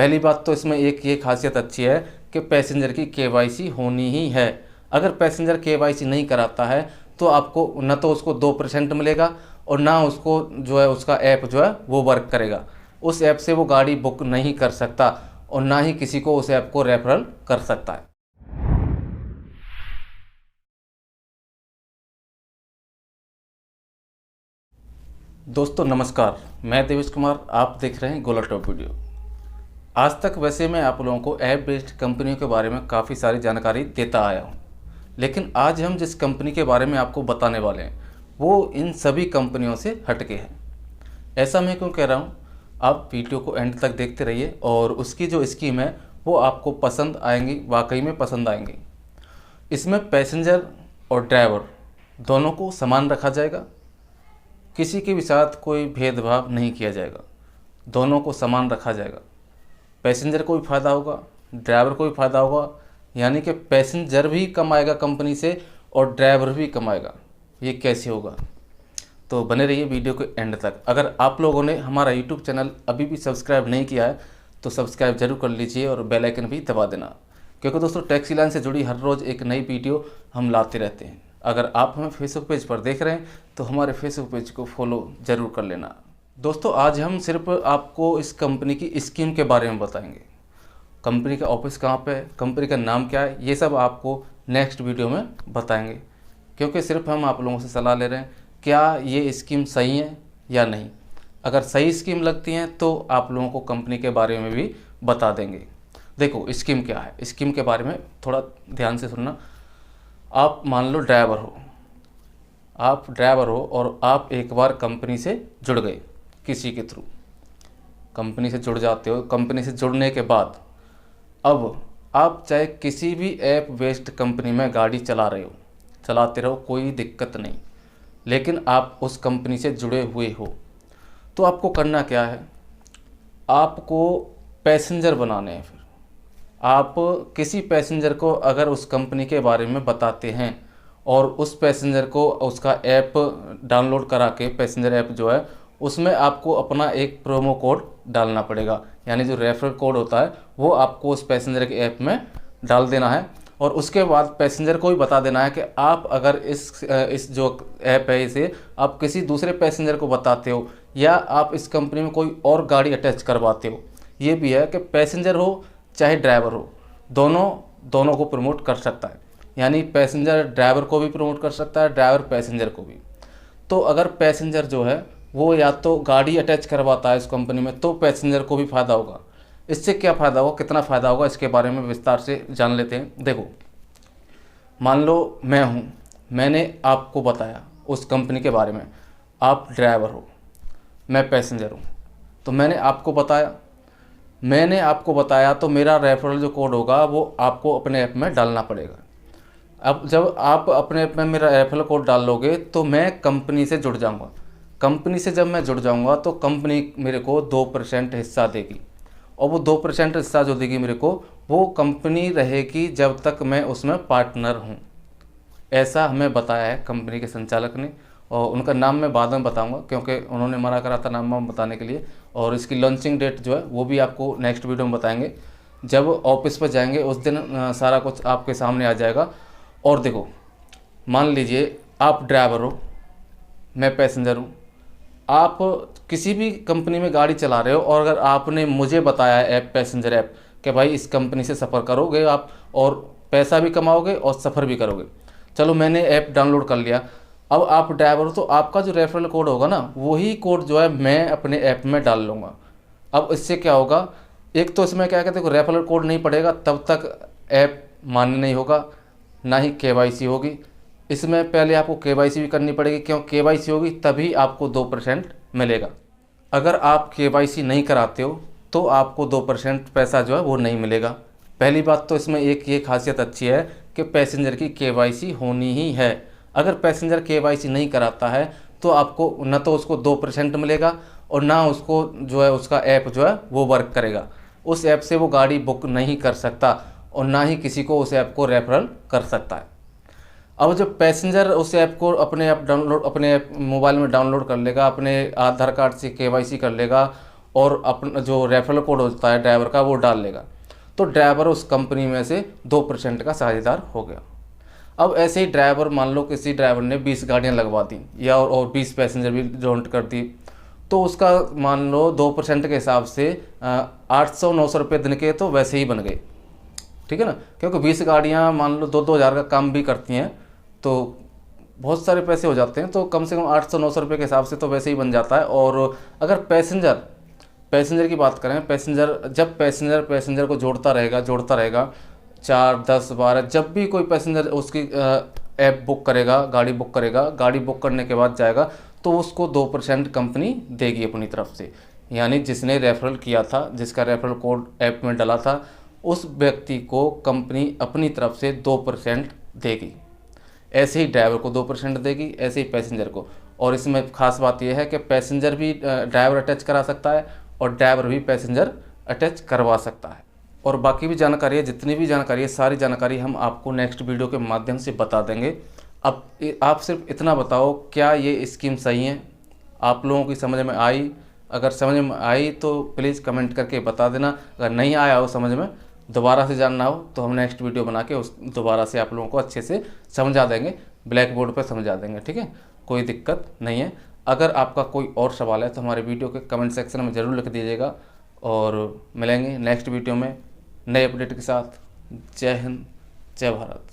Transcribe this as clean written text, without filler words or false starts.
पहली बात तो इसमें एक ये खासियत अच्छी है कि पैसेंजर की केवाईसी होनी ही है। अगर पैसेंजर केवाईसी नहीं कराता है तो आपको न तो उसको 2% मिलेगा और ना उसको जो है उसका ऐप जो है वो वर्क करेगा। उस ऐप से वो गाड़ी बुक नहीं कर सकता और ना ही किसी को उस ऐप को रेफरल कर सकता है। दोस्तों नमस्कार, मैं देवेश कुमार, आप देख रहे हैं गोला टॉप वीडियो। आज तक वैसे मैं आप लोगों को ऐप बेस्ड कंपनियों के बारे में काफ़ी सारी जानकारी देता आया हूं, लेकिन आज हम जिस कंपनी के बारे में आपको बताने वाले हैं वो इन सभी कंपनियों से हटके है। ऐसा मैं क्यों कह रहा हूं, आप वीडियो को एंड तक देखते रहिए और उसकी जो स्कीम है वो आपको पसंद आएंगी, वाकई में पसंद आएंगी। इसमें पैसेंजर और ड्राइवर दोनों को समान रखा जाएगा, किसी के भी साथ कोई भेदभाव नहीं किया जाएगा, दोनों को समान रखा जाएगा। पैसेंजर को भी फ़ायदा होगा, ड्राइवर को भी फ़ायदा होगा, यानी कि पैसेंजर भी कमाएगा कंपनी से और ड्राइवर भी कमाएगा। ये कैसे होगा, तो बने रहिए वीडियो के एंड तक। अगर आप लोगों ने हमारा यूट्यूब चैनल अभी भी सब्सक्राइब नहीं किया है तो सब्सक्राइब जरूर कर लीजिए और बेल आइकन भी दबा देना, क्योंकि दोस्तों टैक्सी लाइन से जुड़ी हर रोज़ एक नई वीडियो हम लाते रहते हैं। अगर आप हमें फेसबुक पेज पर देख रहे हैं तो हमारे फेसबुक पेज को फॉलो ज़रूर कर लेना। दोस्तों आज हम सिर्फ आपको इस कंपनी की स्कीम के बारे में बताएंगे। कंपनी का ऑफिस कहाँ पे है, कंपनी का नाम क्या है, ये सब आपको नेक्स्ट वीडियो में बताएंगे, क्योंकि सिर्फ हम आप लोगों से सलाह ले रहे हैं क्या ये स्कीम सही है या नहीं। अगर सही स्कीम लगती हैं तो आप लोगों को कंपनी के बारे में भी बता देंगे। देखो स्कीम क्या है, स्कीम के बारे में थोड़ा ध्यान से सुनना। आप मान लो ड्राइवर हो और आप एक बार कंपनी से जुड़ गए, किसी के थ्रू कंपनी से जुड़ जाते हो। कंपनी से जुड़ने के बाद अब आप चाहे किसी भी ऐप बेस्ड कंपनी में गाड़ी चलाते रहो, कोई दिक्कत नहीं, लेकिन आप उस कंपनी से जुड़े हुए हो तो आपको करना क्या है, आपको पैसेंजर बनाने हैं। फिर आप किसी पैसेंजर को अगर उस कंपनी के बारे में बताते हैं और उस पैसेंजर को उसका ऐप डाउनलोड करा के, पैसेंजर ऐप जो है उसमें आपको अपना एक प्रोमो कोड डालना पड़ेगा, यानी जो रेफरल कोड होता है वो आपको उस पैसेंजर के ऐप में डाल देना है। और उसके बाद पैसेंजर को भी बता देना है कि आप अगर इस जो ऐप है इसे आप किसी दूसरे पैसेंजर को बताते हो या आप इस कंपनी में कोई और गाड़ी अटैच करवाते हो। ये भी है कि पैसेंजर हो चाहे ड्राइवर हो, दोनों को प्रमोट कर सकता है, यानी पैसेंजर ड्राइवर को भी प्रमोट कर सकता है, ड्राइवर पैसेंजर को भी। तो अगर पैसेंजर जो है वो या तो गाड़ी अटैच करवाता है इस कंपनी में तो पैसेंजर को भी फ़ायदा होगा। इससे क्या फ़ायदा होगा, कितना फ़ायदा होगा, इसके बारे में विस्तार से जान लेते हैं। देखो मान लो मैं हूँ, मैंने आपको बताया उस कंपनी के बारे में, आप ड्राइवर हो, मैं पैसेंजर हूँ, तो मैंने आपको बताया तो मेरा रेफरल जो कोड होगा वो आपको अपने ऐप में डालना पड़ेगा। अब जब आप अपने ऐप में मेरा रेफरल कोड डाल लोगे तो मैं कंपनी से जुड़ जाऊंगा। कंपनी से जब मैं जुड़ जाऊंगा तो कंपनी मेरे को 2% हिस्सा देगी, और वो 2% हिस्सा जो देगी मेरे को, वो कंपनी रहेगी जब तक मैं उसमें पार्टनर हूँ। ऐसा हमें बताया है कंपनी के संचालक ने, और उनका नाम मैं बाद में बताऊंगा क्योंकि उन्होंने मना करा था नाम वाम बताने के लिए। और इसकी लॉन्चिंग डेट जो है वो भी आपको नेक्स्ट वीडियो में बताएंगे। जब ऑफिस पर जाएंगे उस दिन सारा कुछ आपके सामने आ जाएगा। और देखो मान लीजिए आप ड्राइवर हो, मैं पैसेंजर हूँ, आप किसी भी कंपनी में गाड़ी चला रहे हो और अगर आपने मुझे बताया ऐप, पैसेंजर ऐप, कि भाई इस कंपनी से सफ़र करोगे आप और पैसा भी कमाओगे और सफ़र भी करोगे। चलो मैंने ऐप डाउनलोड कर लिया, अब आप ड्राइवर हो तो आपका जो रेफरल कोड होगा ना वही कोड जो है मैं अपने ऐप में डाल लूँगा। अब इससे क्या होगा, एक तो इसमें क्या कहते हैं रेफरल कोड नहीं पड़ेगा तब तक ऐप मान्य नहीं होगा, ना ही केवाईसी होगी। इसमें पहले आपको केवाईसी भी करनी पड़ेगी, क्यों, केवाईसी होगी तभी आपको 2% मिलेगा। अगर आप केवाईसी नहीं कराते हो तो आपको 2% पैसा जो है वो नहीं मिलेगा। पहली बात तो इसमें एक ये खासियत अच्छी है कि पैसेंजर की केवाईसी होनी ही है। अगर पैसेंजर केवाईसी नहीं कराता है तो आपको न तो उसको 2% मिलेगा और ना उसको जो है उसका ऐप जो है वो वर्क करेगा। उस ऐप से वो गाड़ी बुक नहीं कर सकता और ना ही किसी को उस ऐप को रेफरल कर सकता है। अब जब पैसेंजर उस ऐप को अपने ऐप मोबाइल में डाउनलोड कर लेगा, अपने आधार कार्ड से केवाईसी कर लेगा और अपना जो रेफरल कोड होता है ड्राइवर का वो डाल लेगा, तो ड्राइवर उस कंपनी में से 2% का साझेदार हो गया। अब ऐसे ही ड्राइवर, मान लो किसी ड्राइवर ने 20 गाड़ियाँ लगवा दी या और 20 पैसेंजर भी जॉइंट कर दी, तो उसका मान लो 2% के हिसाब से 800-900 रुपये दिन के तो वैसे ही बन गए, ठीक है ना, क्योंकि 20 गाड़ियाँ मान लो 2-2 हज़ार का काम भी करती हैं तो बहुत सारे पैसे हो जाते हैं, तो कम से कम 800-900 रुपये के हिसाब से तो वैसे ही बन जाता है। और अगर पैसेंजर की बात करें, जब पैसेंजर को जोड़ता रहेगा 4, 10, 12, जब भी कोई पैसेंजर उसकी ऐप बुक करेगा, गाड़ी बुक करने के बाद जाएगा तो उसको 2% कंपनी देगी अपनी तरफ से। यानी जिसने रेफरल किया था, जिसका रेफरल कोड ऐप में डाला था, उस व्यक्ति को कंपनी अपनी तरफ से 2% देगी। ऐसे ही ड्राइवर को 2% देगी, ऐसे ही पैसेंजर को। और इसमें खास बात यह है कि पैसेंजर भी ड्राइवर अटैच करा सकता है और ड्राइवर भी पैसेंजर अटैच करवा सकता है। और बाकी भी जानकारी है, जितनी भी जानकारी है, सारी जानकारी हम आपको नेक्स्ट वीडियो के माध्यम से बता देंगे। अब आप सिर्फ इतना बताओ, क्या ये स्कीम सही है, आप लोगों की समझ में आई? अगर समझ में आई तो प्लीज़ कमेंट करके बता देना। अगर नहीं आया हो समझ में, दोबारा से जानना हो, तो हम नेक्स्ट वीडियो बना के उस दोबारा से आप लोगों को अच्छे से समझा देंगे, ब्लैक बोर्ड पर समझा देंगे, ठीक है, कोई दिक्कत नहीं है। अगर आपका कोई और सवाल है तो हमारे वीडियो के कमेंट सेक्शन में ज़रूर लिख दीजिएगा। और मिलेंगे नेक्स्ट वीडियो में नए अपडेट के साथ। जय हिंद, जय भारत।